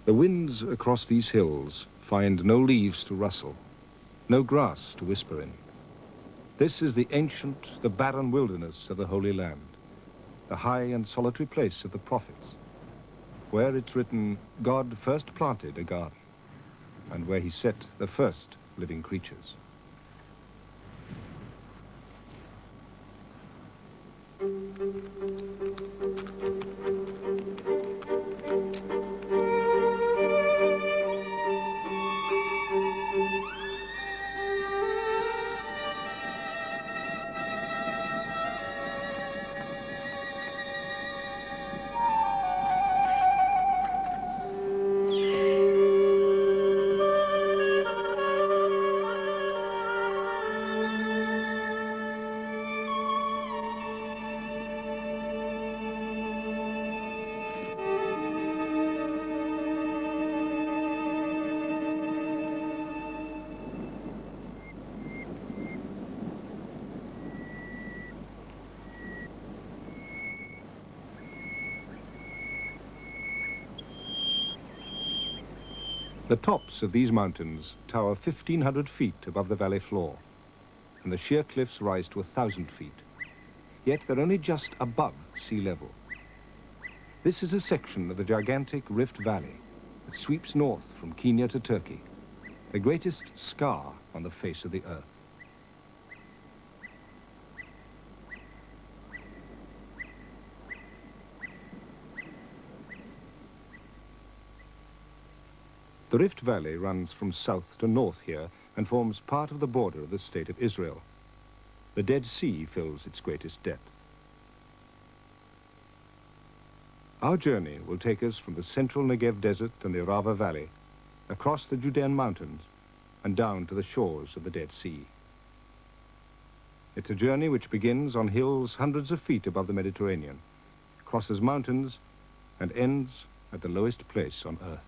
The winds across these hills find no leaves to rustle, no grass to whisper in. This is the ancient, the barren wilderness of the Holy Land, the high and solitary place of the prophets, where it's written, God first planted a garden, and where he set the first living creatures. The tops of these mountains tower 1,500 feet above the valley floor, and the sheer cliffs rise to 1,000 feet. Yet they're only just above sea level. This is a section of the gigantic Rift Valley that sweeps north from Kenya to Turkey, the greatest scar on the face of the earth. The Rift Valley runs from south to north here and forms part of the border of the state of Israel. The Dead Sea fills its greatest depth. Our journey will take us from the central Negev desert and the Arava Valley, across the Judean mountains, and down to the shores of the Dead Sea. It's a journey which begins on hills hundreds of feet above the Mediterranean, crosses mountains, and ends at the lowest place on earth.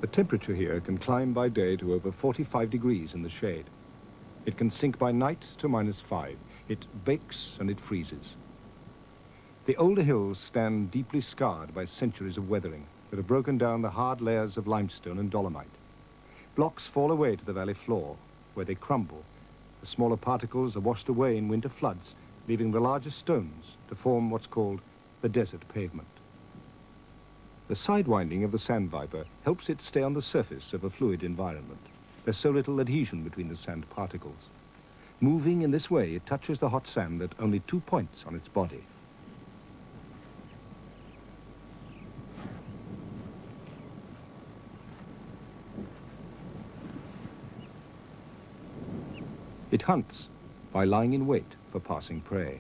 The temperature here can climb by day to over 45 degrees in the shade. It can sink by night to -5. It bakes and it freezes. The older hills stand deeply scarred by centuries of weathering that have broken down the hard layers of limestone and dolomite. Blocks fall away to the valley floor, where they crumble. The smaller particles are washed away in winter floods, leaving the larger stones to form what's called the desert pavement. The sidewinding of the sand viper helps it stay on the surface of a fluid environment. There's so little adhesion between the sand particles. Moving in this way, it touches the hot sand at only 2 points on its body. It hunts by lying in wait for passing prey.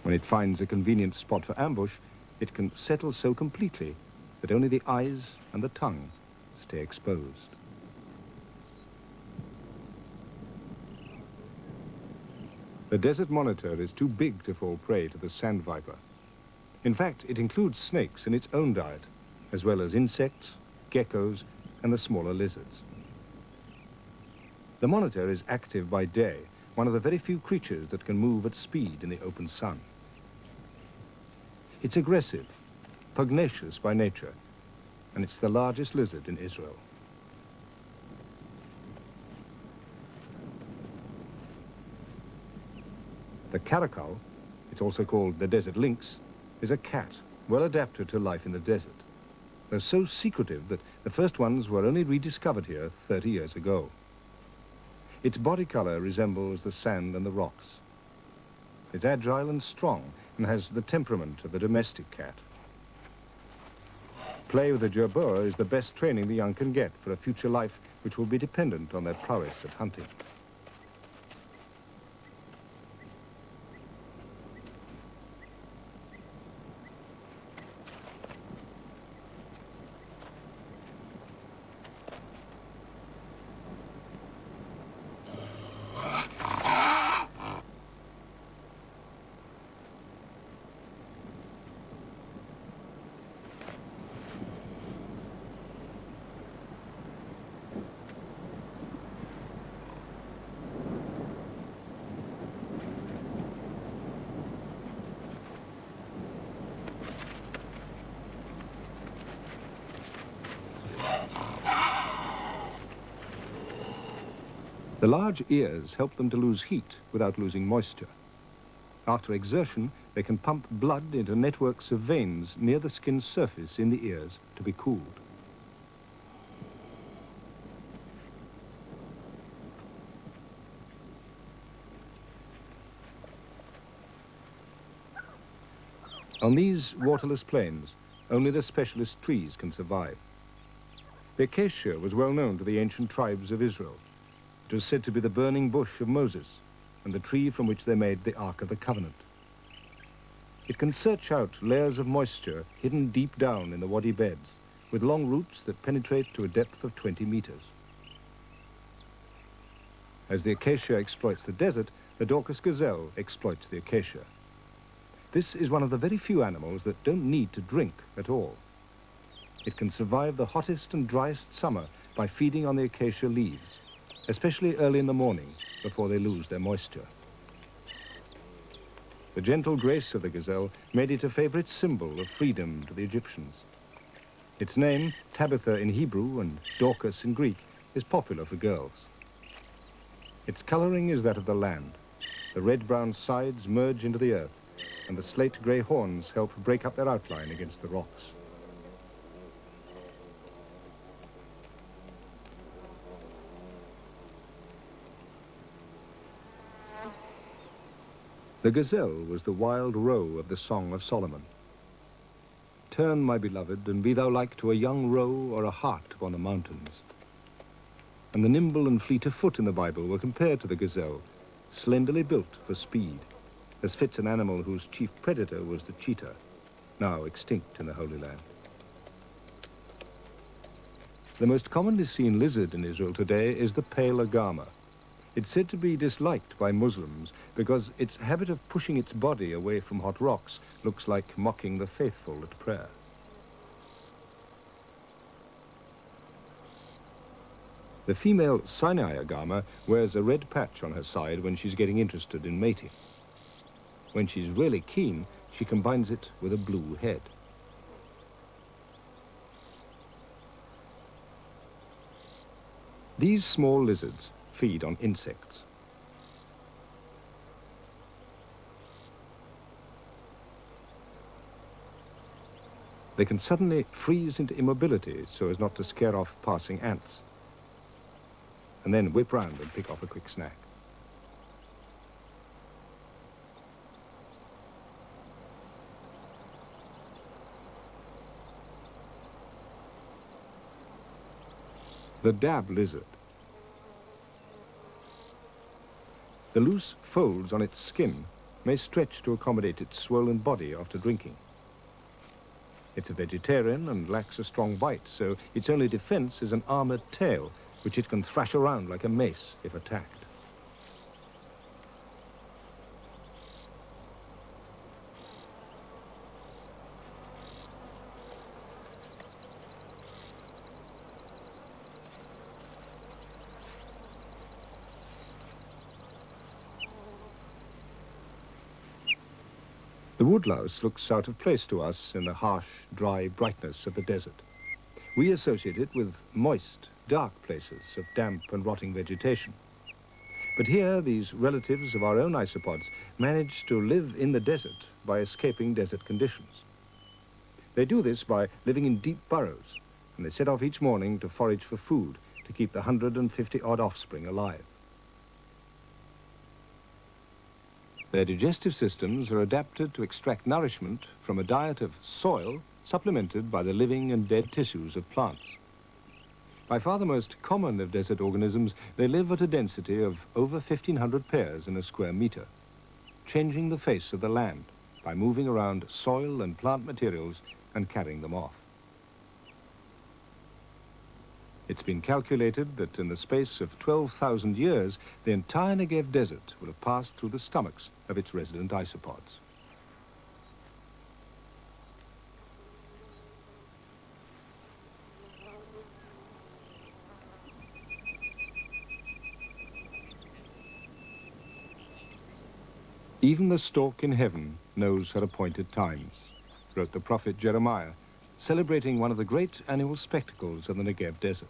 When it finds a convenient spot for ambush, it can settle so completely that only the eyes and the tongue stay exposed. The desert monitor is too big to fall prey to the sand viper. In fact, it includes snakes in its own diet, as well as insects, geckos, and the smaller lizards. The monitor is active by day, one of the very few creatures that can move at speed in the open sun. It's aggressive, pugnacious by nature, and it's the largest lizard in Israel. The caracal, it's also called the desert lynx, is a cat well adapted to life in the desert. They're so secretive that the first ones were only rediscovered here 30 years ago. Its body color resembles the sand and the rocks. It's agile and strong and has the temperament of the domestic cat. Play with the jerboa is the best training the young can get for a future life which will be dependent on their prowess at hunting. The large ears help them to lose heat without losing moisture. After exertion, they can pump blood into networks of veins near the skin's surface in the ears to be cooled. On these waterless plains, only the specialist trees can survive. The acacia was well known to the ancient tribes of Israel. It was said to be the burning bush of Moses and the tree from which they made the Ark of the Covenant. It can search out layers of moisture hidden deep down in the wadi beds with long roots that penetrate to a depth of 20 meters. As the acacia exploits the desert, the Dorcas gazelle exploits the acacia. This is one of the very few animals that don't need to drink at all. It can survive the hottest and driest summer by feeding on the acacia leaves, especially early in the morning before they lose their moisture. The gentle grace of the gazelle made it a favorite symbol of freedom to the Egyptians. Its name, Tabitha in Hebrew and Dorcas in Greek, is popular for girls. Its coloring is that of the land. The red-brown sides merge into the earth, and the slate-grey horns help break up their outline against the rocks. The gazelle was the wild roe of the Song of Solomon. Turn, my beloved, and be thou like to a young roe or a hart upon the mountains. And the nimble and fleet of foot in the Bible were compared to the gazelle, slenderly built for speed, as fits an animal whose chief predator was the cheetah, now extinct in the Holy Land. The most commonly seen lizard in Israel today is the pale agama. It's said to be disliked by Muslims because its habit of pushing its body away from hot rocks looks like mocking the faithful at prayer. The female Sinai agama wears a red patch on her side when she's getting interested in mating. When she's really keen, she combines it with a blue head. These small lizards feed on insects. They can suddenly freeze into immobility so as not to scare off passing ants, and then whip round and pick off a quick snack. The dab lizard. The loose folds on its skin may stretch to accommodate its swollen body after drinking. It's a vegetarian and lacks a strong bite, so its only defense is an armored tail, which it can thrash around like a mace if attacked. The woodlouse looks out of place to us in the harsh, dry brightness of the desert. We associate it with moist, dark places of damp and rotting vegetation. But here, these relatives of our own isopods manage to live in the desert by escaping desert conditions. They do this by living in deep burrows, and they set off each morning to forage for food to keep the 150-odd offspring alive. Their digestive systems are adapted to extract nourishment from a diet of soil supplemented by the living and dead tissues of plants. By far the most common of desert organisms, they live at a density of over 1,500 pairs in a square meter, changing the face of the land by moving around soil and plant materials and carrying them off. It's been calculated that in the space of 12,000 years, the entire Negev desert will have passed through the stomachs of its resident isopods. Even the stork in heaven knows her appointed times, wrote the prophet Jeremiah, celebrating one of the great annual spectacles of the Negev desert.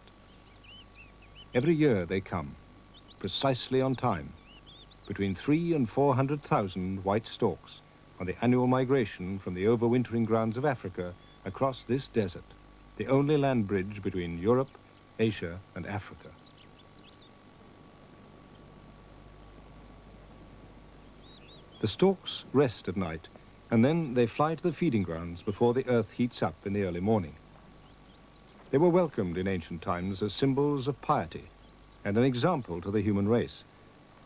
Every year they come, precisely on time, between 300,000 and 400,000 white storks on the annual migration from the overwintering grounds of Africa across this desert, the only land bridge between Europe, Asia, and Africa. The storks rest at night, and then they fly to the feeding grounds before the earth heats up in the early morning. They were welcomed in ancient times as symbols of piety and an example to the human race,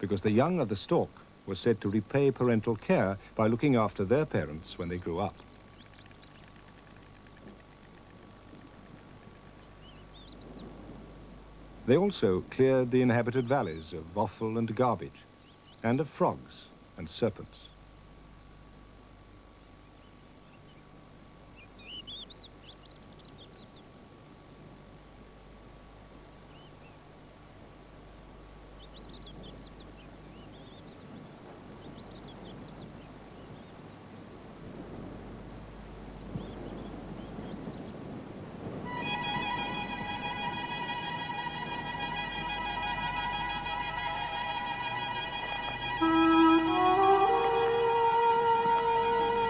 because the young of the stork were said to repay parental care by looking after their parents when they grew up. They also cleared the inhabited valleys of offal and garbage, and of frogs and serpents.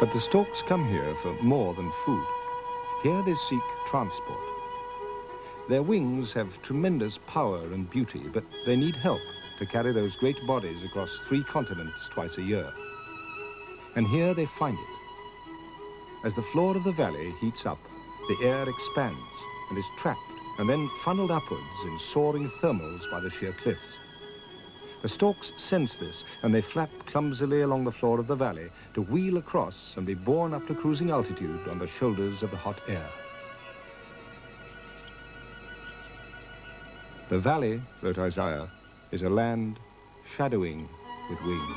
But the storks come here for more than food. Here they seek transport. Their wings have tremendous power and beauty, but they need help to carry those great bodies across 3 continents twice a year. And here they find it. As the floor of the valley heats up, the air expands and is trapped and then funneled upwards in soaring thermals by the sheer cliffs. The storks sense this, and they flap clumsily along the floor of the valley to wheel across and be borne up to cruising altitude on the shoulders of the hot air. The valley, wrote Isaiah, is a land shadowing with wings.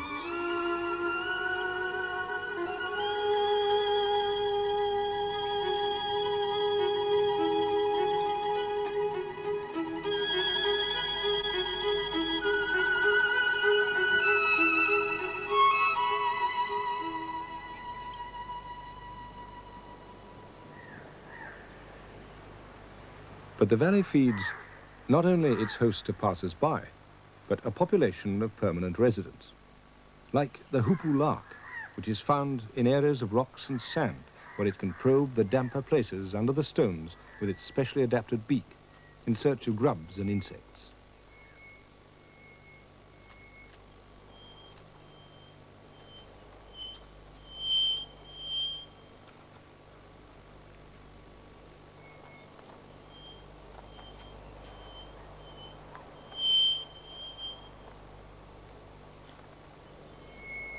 But the valley feeds not only its host of passers-by, but a population of permanent residents, like the hoopoe lark, which is found in areas of rocks and sand, where it can probe the damper places under the stones with its specially adapted beak in search of grubs and insects.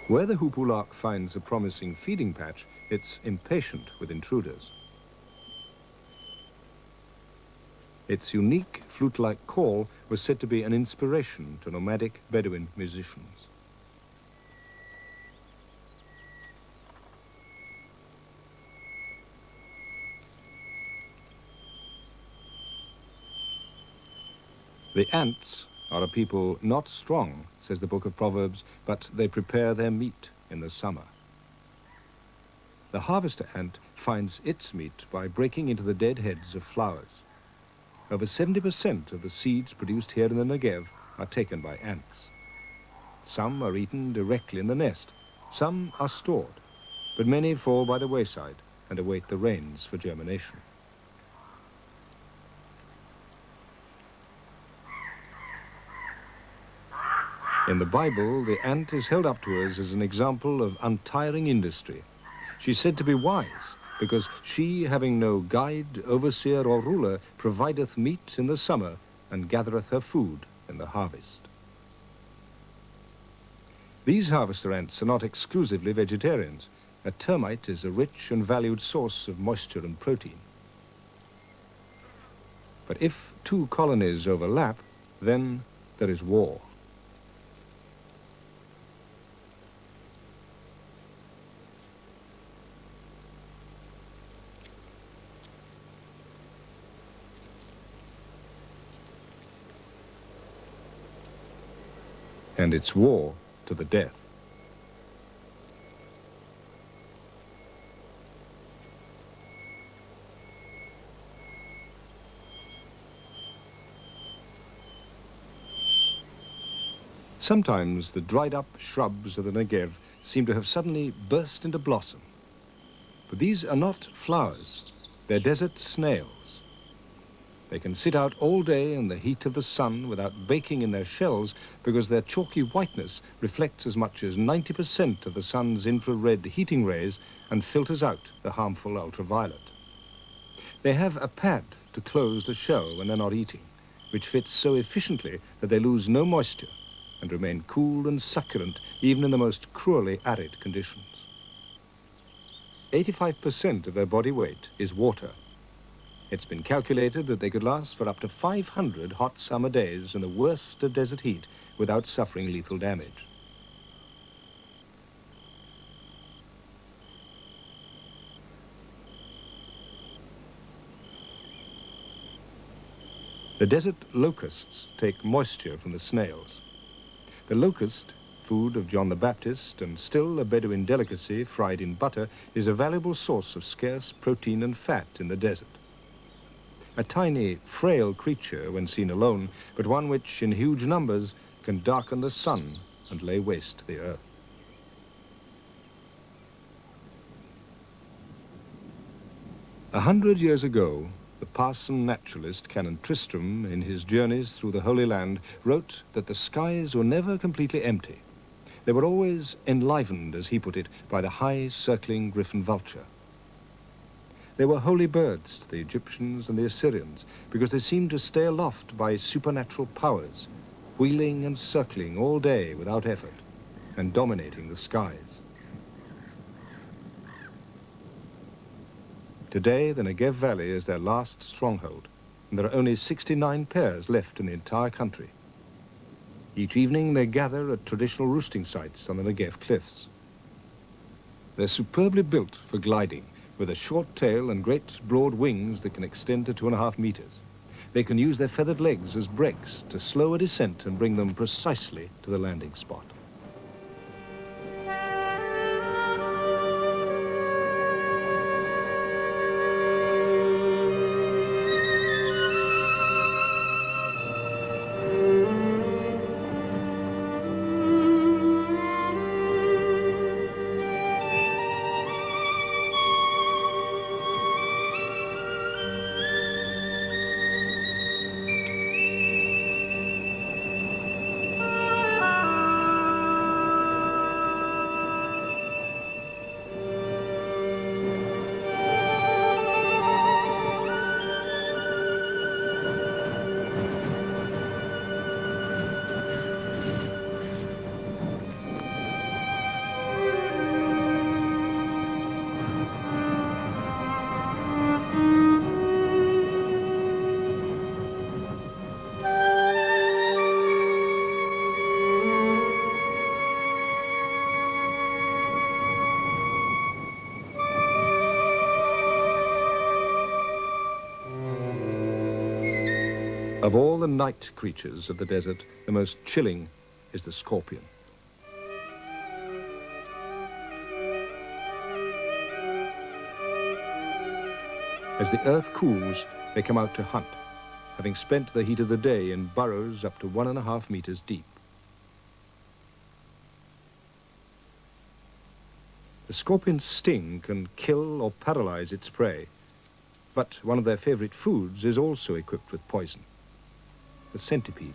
Where the hoopoe lark finds a promising feeding patch, it's impatient with intruders. Its unique flute-like call was said to be an inspiration to nomadic Bedouin musicians. The ants are a people not strong, says the book of Proverbs, but they prepare their meat in the summer. The harvester ant finds its meat by breaking into the dead heads of flowers. Over 70% of the seeds produced here in the Negev are taken by ants. Some are eaten directly in the nest, some are stored, but many fall by the wayside and await the rains for germination. In the Bible, the ant is held up to us as an example of untiring industry. She's said to be wise, because she, having no guide, overseer, or ruler, provideth meat in the summer and gathereth her food in the harvest. These harvester ants are not exclusively vegetarians. A termite is a rich and valued source of moisture and protein. But if 2 colonies overlap, then there is war. And it's war to the death. Sometimes the dried-up shrubs of the Negev seem to have suddenly burst into blossom. But these are not flowers, they're desert snails. They can sit out all day in the heat of the sun without baking in their shells because their chalky whiteness reflects as much as 90% of the sun's infrared heating rays and filters out the harmful ultraviolet. They have a pad to close the shell when they're not eating, which fits so efficiently that they lose no moisture and remain cool and succulent even in the most cruelly arid conditions. 85% of their body weight is water. It's been calculated that they could last for up to 500 hot summer days in the worst of desert heat without suffering lethal damage. The desert locusts take moisture from the snails. The locust, food of John the Baptist and still a Bedouin delicacy fried in butter, is a valuable source of scarce protein and fat in the desert. A tiny, frail creature when seen alone, but one which in huge numbers can darken the sun and lay waste the earth. 100 years ago, the parson naturalist Canon Tristram, in his journeys through the Holy Land, wrote that the skies were never completely empty. They were always enlivened, as he put it, by the high circling griffin vulture. They were holy birds to the Egyptians and the Assyrians because they seemed to stay aloft by supernatural powers, wheeling and circling all day without effort and dominating the skies. Today, the Negev Valley is their last stronghold, and there are only 69 pairs left in the entire country. Each evening, they gather at traditional roosting sites on the Negev cliffs. They're superbly built for gliding, with a short tail and great broad wings that can extend to 2.5 meters. They can use their feathered legs as brakes to slow a descent and bring them precisely to the landing spot. Of all the night creatures of the desert, the most chilling is the scorpion. As the earth cools, they come out to hunt, having spent the heat of the day in burrows up to 1.5 meters deep. The scorpion's sting can kill or paralyze its prey, but one of their favorite foods is also equipped with poison. The centipede.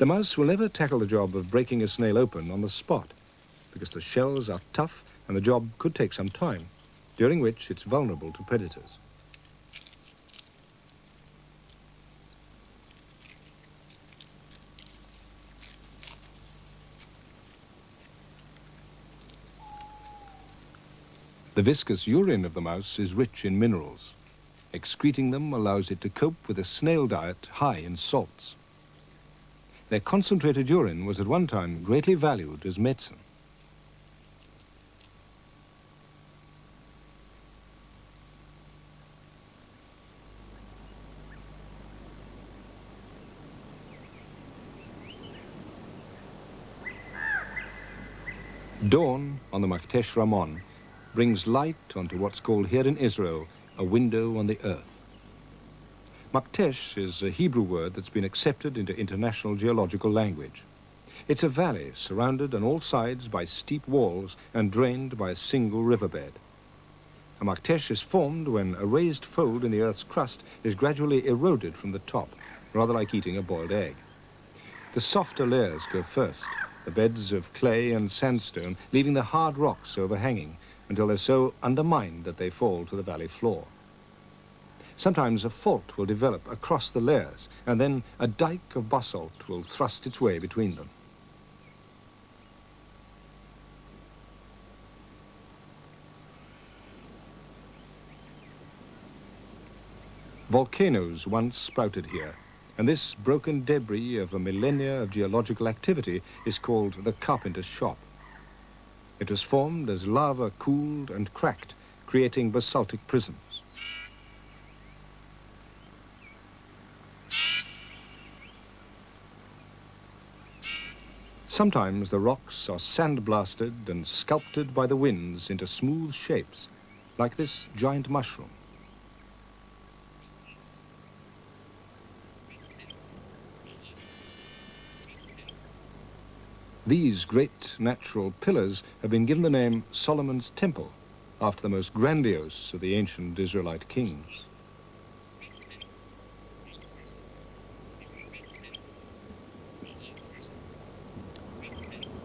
The mouse will never tackle the job of breaking a snail open on the spot, because the shells are tough and the job could take some time, during which it's vulnerable to predators. The viscous urine of the mouse is rich in minerals. Excreting them allows it to cope with a snail diet high in salts. Their concentrated urine was at one time greatly valued as medicine. Dawn on the Maktesh Ramon brings light onto what's called here in Israel a window on the earth. Maktesh is a Hebrew word that's been accepted into international geological language. It's a valley surrounded on all sides by steep walls and drained by a single riverbed. A Maktesh is formed when a raised fold in the earth's crust is gradually eroded from the top, rather like eating a boiled egg. The softer layers go first, the beds of clay and sandstone, leaving the hard rocks overhanging until they're so undermined that they fall to the valley floor. Sometimes a fault will develop across the layers, and then a dike of basalt will thrust its way between them. Volcanoes once sprouted here, and this broken debris of a millennia of geological activity is called the carpenter's shop. It was formed as lava cooled and cracked, creating basaltic prisms. Sometimes the rocks are sandblasted and sculpted by the winds into smooth shapes, like this giant mushroom. These great natural pillars have been given the name Solomon's Temple, after the most grandiose of the ancient Israelite kings.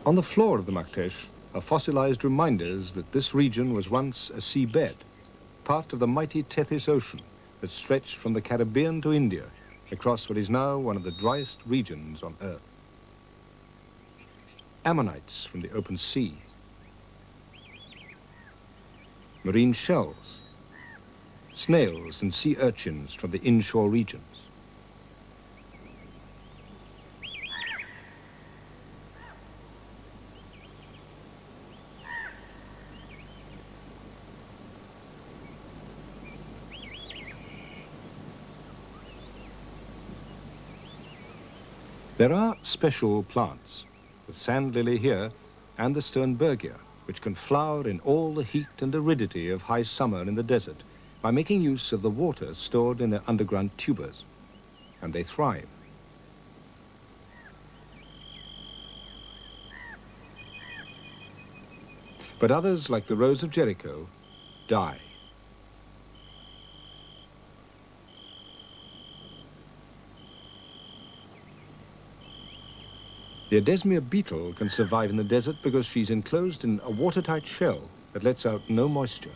On the floor of the Maktesh are fossilized reminders that this region was once a seabed, part of the mighty Tethys Ocean that stretched from the Caribbean to India, across what is now one of the driest regions on Earth. Ammonites from the open sea, marine shells, snails and sea urchins from the inshore regions. There are special plants, the sand lily here and the Sternbergia, which can flower in all the heat and aridity of high summer in the desert by making use of the water stored in their underground tubers, and they thrive. But others, like the Rose of Jericho, die. The Adesmia beetle can survive in the desert because she's enclosed in a watertight shell that lets out no moisture.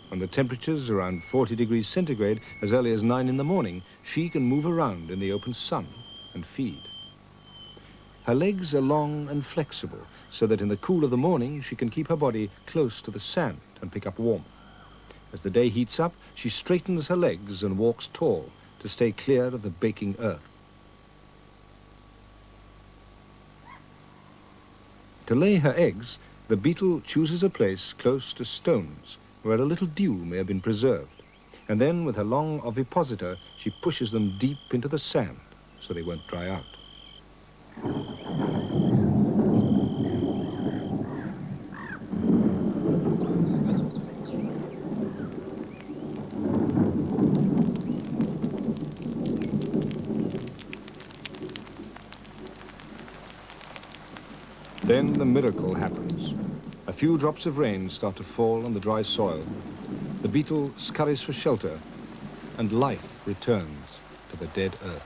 When the temperature's around 40 degrees centigrade, as early as 9 in the morning, she can move around in the open sun and feed. Her legs are long and flexible, so that in the cool of the morning she can keep her body close to the sand and pick up warmth. As the day heats up, she straightens her legs and walks tall to stay clear of the baking earth. To lay her eggs, the beetle chooses a place close to stones where a little dew may have been preserved, and then with her long ovipositor she pushes them deep into the sand so they won't dry out. Then the miracle happens. A few drops of rain start to fall on the dry soil. The beetle scurries for shelter, and life returns to the dead earth.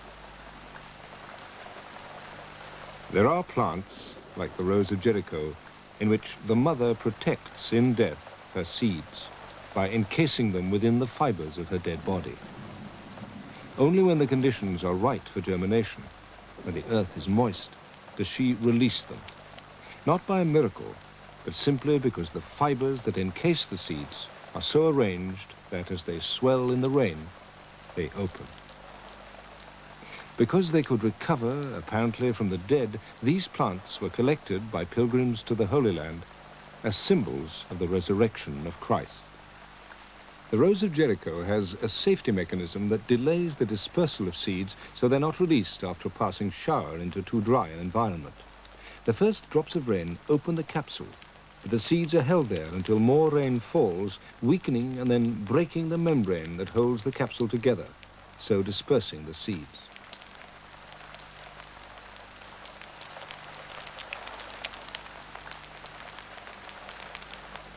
There are plants, like the rose of Jericho, in which the mother protects in death her seeds by encasing them within the fibers of her dead body. Only when the conditions are right for germination, when the earth is moist, does she release them, not by a miracle, but simply because the fibers that encase the seeds are so arranged that as they swell in the rain, they open. Because they could recover, apparently, from the dead, these plants were collected by pilgrims to the Holy Land as symbols of the resurrection of Christ. The Rose of Jericho has a safety mechanism that delays the dispersal of seeds so they're not released after a passing shower into too dry an environment. The first drops of rain open the capsule, but the seeds are held there until more rain falls, weakening and then breaking the membrane that holds the capsule together, so dispersing the seeds.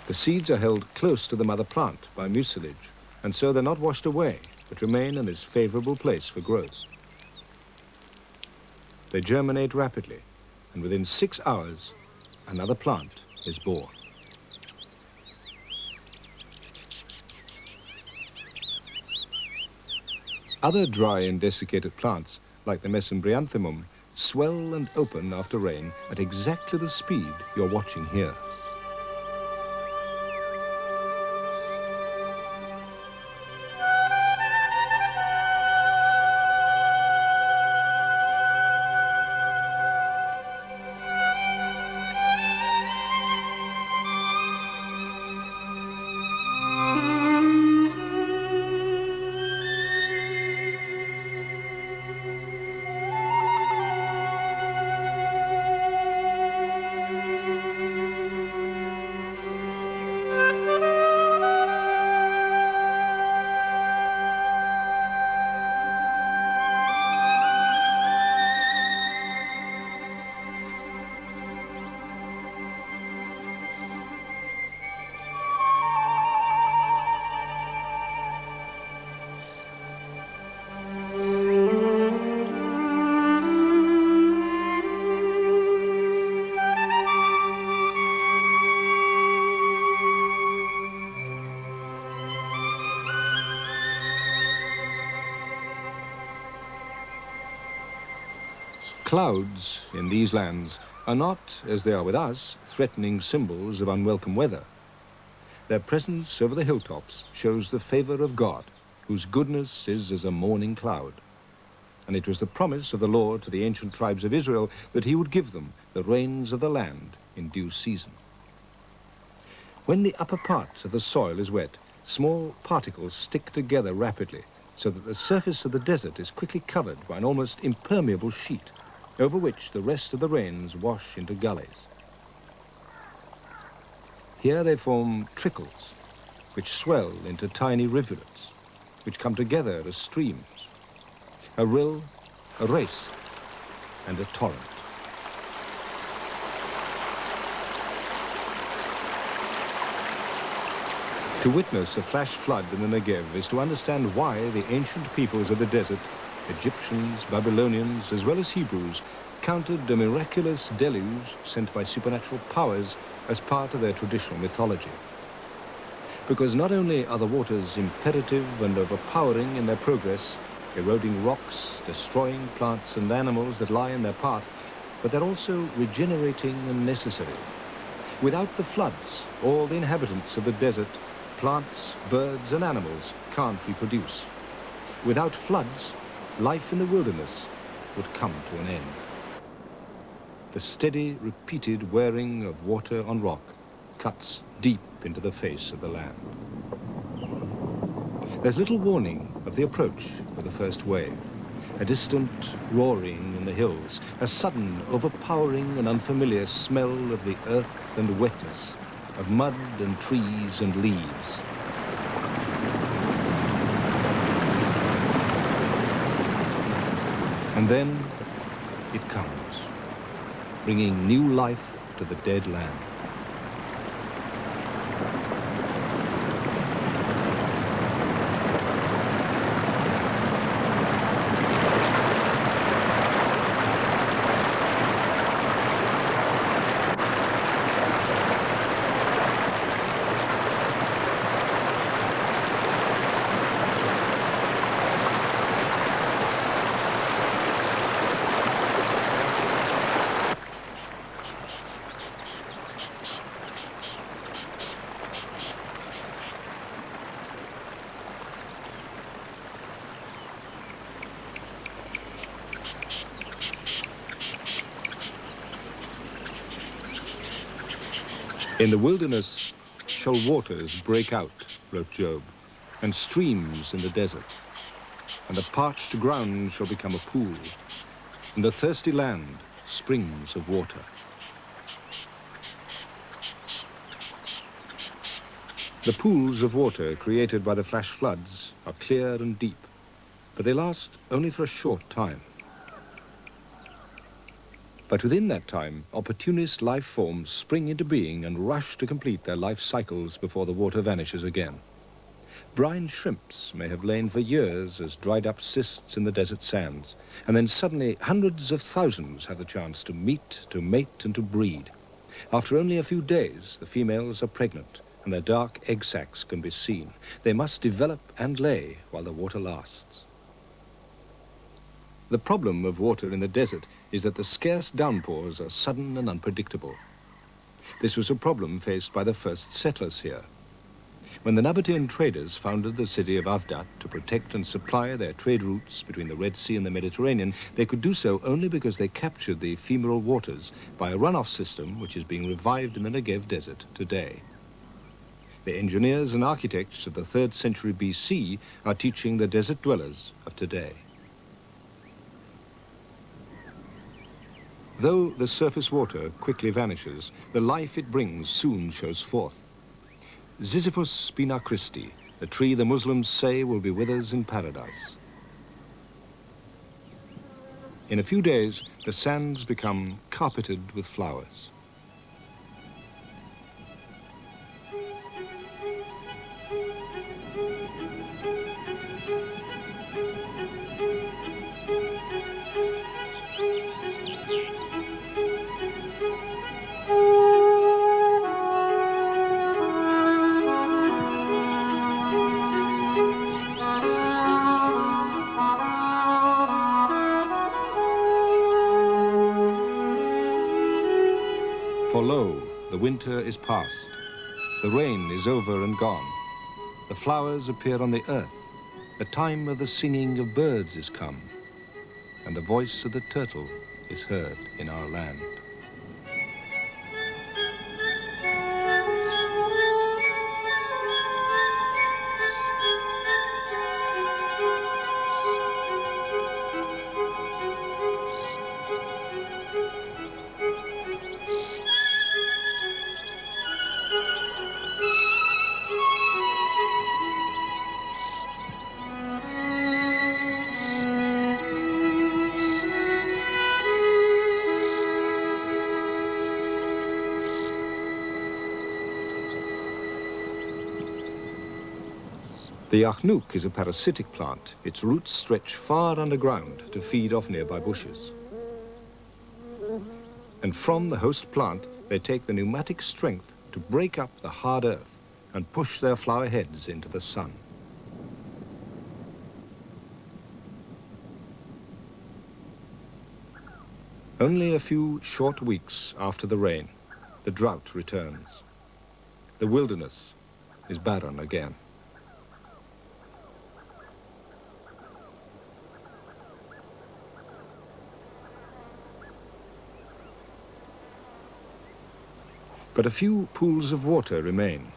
The seeds are held close to the mother plant by mucilage, and so they're not washed away, but remain in this favorable place for growth. They germinate rapidly, and within 6 hours, another plant is born. Other dry and desiccated plants, like the Mesembryanthemum, swell and open after rain at exactly the speed you're watching here. Clouds in these lands are not, as they are with us, threatening symbols of unwelcome weather. Their presence over the hilltops shows the favor of God, whose goodness is as a morning cloud. And it was the promise of the Lord to the ancient tribes of Israel that he would give them the rains of the land in due season. When the upper part of the soil is wet, small particles stick together rapidly so that the surface of the desert is quickly covered by an almost impermeable sheet, over which the rest of the rains wash into gullies. Here they form trickles, which swell into tiny rivulets, which come together as streams, a rill, a race, and a torrent. To witness a flash flood in the Negev is to understand why the ancient peoples of the desert, Egyptians, Babylonians, as well as Hebrews, counted a miraculous deluge sent by supernatural powers as part of their traditional mythology. Because not only are the waters imperative and overpowering in their progress, eroding rocks, destroying plants and animals that lie in their path, but they're also regenerating and necessary. Without the floods, all the inhabitants of the desert, plants, birds and animals can't reproduce. Without floods, life in the wilderness would come to an end. The steady, repeated wearing of water on rock cuts deep into the face of the land. There's little warning of the approach of the first wave, a distant roaring in the hills, a sudden, overpowering and unfamiliar smell of the earth and wetness, of mud and trees and leaves. And then it comes, bringing new life to the dead land. In the wilderness shall waters break out, wrote Job, and streams in the desert. And the parched ground shall become a pool, and the thirsty land springs of water. The pools of water created by the flash floods are clear and deep, but they last only for a short time. But within that time, opportunist life forms spring into being and rush to complete their life cycles before the water vanishes again. Brine shrimps may have lain for years as dried up cysts in the desert sands, and then suddenly hundreds of thousands have the chance to meet, to mate, and to breed. After only a few days, the females are pregnant, and their dark egg sacs can be seen. They must develop and lay while the water lasts. The problem of water in the desert is that the scarce downpours are sudden and unpredictable. This was a problem faced by the first settlers here. When the Nabatean traders founded the city of Avdat to protect and supply their trade routes between the Red Sea and the Mediterranean, they could do so only because they captured the ephemeral waters by a runoff system which is being revived in the Negev desert today. The engineers and architects of the 3rd century BC are teaching the desert dwellers of today. Though the surface water quickly vanishes, the life it brings soon shows forth. Ziziphus spina Christi, the tree the Muslims say will be with us in paradise. In a few days, the sands become carpeted with flowers. For lo, the winter is past, the rain is over and gone, the flowers appear on the earth, the time of the singing of birds is come, and the voice of the turtle is heard in our land. The achnuk is a parasitic plant. Its roots stretch far underground to feed off nearby bushes. And from the host plant, they take the pneumatic strength to break up the hard earth and push their flower heads into the sun. Only a few short weeks after the rain, the drought returns. The wilderness is barren again. But a few pools of water remain,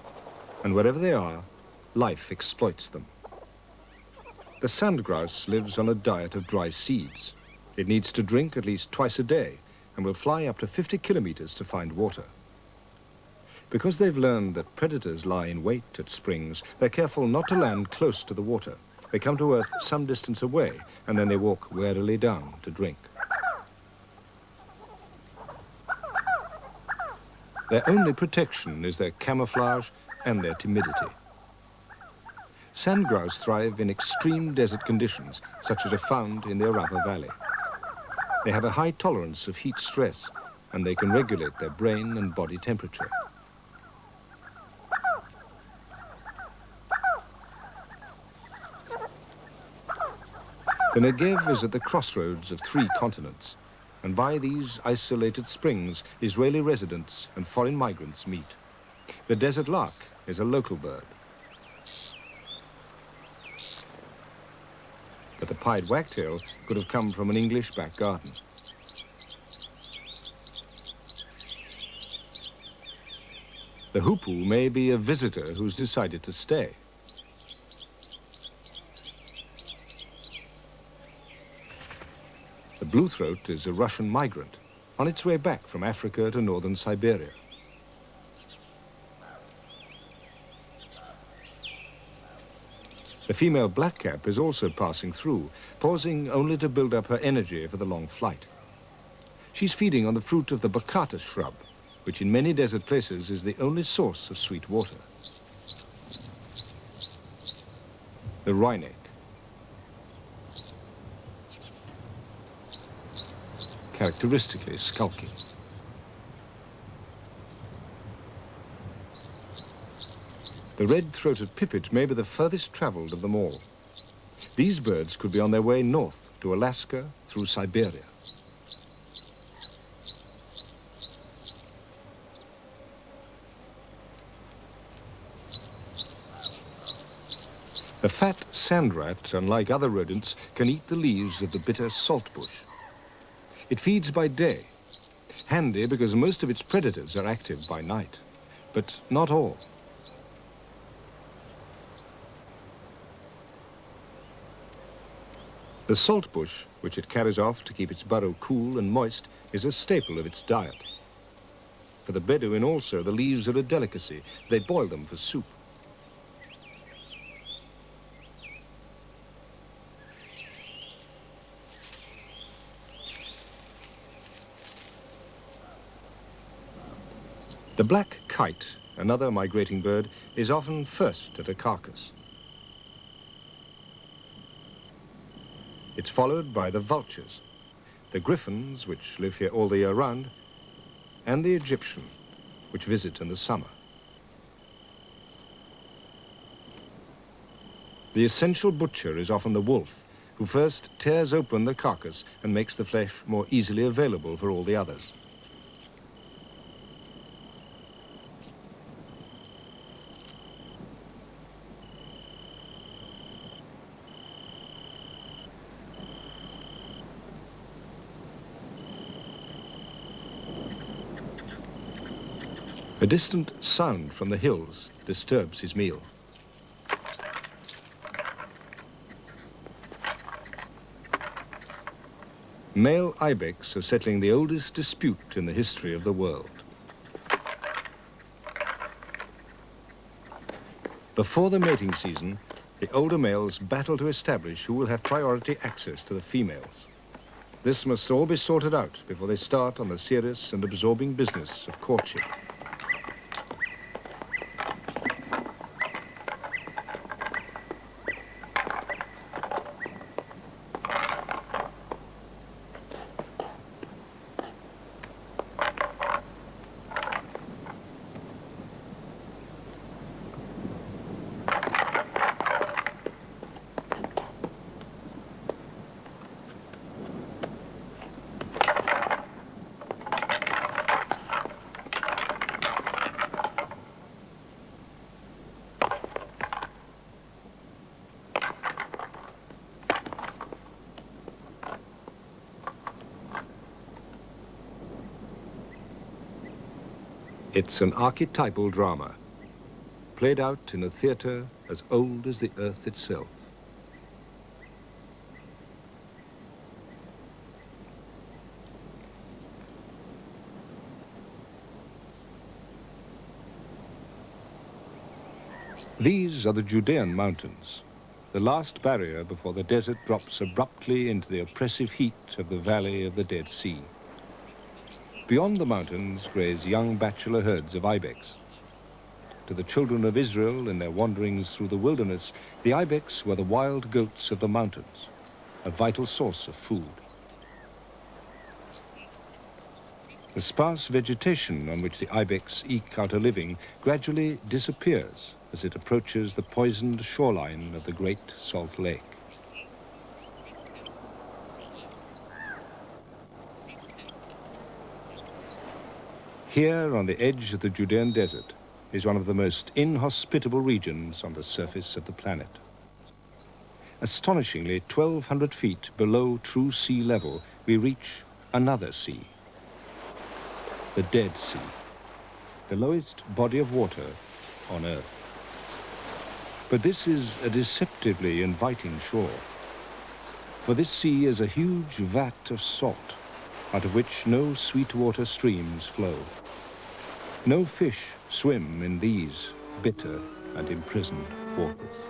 and wherever they are, life exploits them. The sandgrouse lives on a diet of dry seeds. It needs to drink at least twice a day and will fly up to 50 kilometers to find water. Because they've learned that predators lie in wait at springs, they're careful not to land close to the water. They come to earth some distance away, and then they walk warily down to drink. Their only protection is their camouflage and their timidity. Sandgrouse thrive in extreme desert conditions, such as are found in the Arava Valley. They have a high tolerance of heat stress, and they can regulate their brain and body temperature. The Negev is at the crossroads of 3 continents, and by these isolated springs, Israeli residents and foreign migrants meet. The desert lark is a local bird. But the pied wagtail could have come from an English back garden. The hoopoe may be a visitor who's decided to stay. The blue-throat is a Russian migrant on its way back from Africa to northern Siberia. The female blackcap is also passing through, pausing only to build up her energy for the long flight. She's feeding on the fruit of the bacata shrub, which in many desert places is the only source of sweet water. The wryneck. Characteristically skulking. The red-throated pipit may be the furthest traveled of them all. These birds could be on their way north to Alaska through Siberia. The fat sand rat, unlike other rodents, can eat the leaves of the bitter saltbush. It feeds by day, handy because most of its predators are active by night, but not all. The saltbush, which it carries off to keep its burrow cool and moist, is a staple of its diet. For the Bedouin also, the leaves are a delicacy. They boil them for soup. The black kite, another migrating bird, is often first at a carcass. It's followed by the vultures, the griffons, which live here all the year round, and the Egyptian, which visit in the summer. The essential butcher is often the wolf, who first tears open the carcass and makes the flesh more easily available for all the others. A distant sound from the hills disturbs his meal. Male ibex are settling the oldest dispute in the history of the world. Before the mating season, the older males battle to establish who will have priority access to the females. This must all be sorted out before they start on the serious and absorbing business of courtship. It's an archetypal drama, played out in a theatre as old as the earth itself. These are the Judean mountains, the last barrier before the desert drops abruptly into the oppressive heat of the valley of the Dead Sea. Beyond the mountains graze young bachelor herds of ibex. To the children of Israel in their wanderings through the wilderness, the ibex were the wild goats of the mountains, a vital source of food. The sparse vegetation on which the ibex eke out a living gradually disappears as it approaches the poisoned shoreline of the Great Salt Lake. Here on the edge of the Judean desert is one of the most inhospitable regions on the surface of the planet. Astonishingly, 1,200 feet below true sea level, we reach another sea, the Dead Sea. the lowest body of water on Earth. But this is a deceptively inviting shore, for this sea is a huge vat of salt, out of which no sweet-water streams flow. No fish swim in these bitter and imprisoned waters.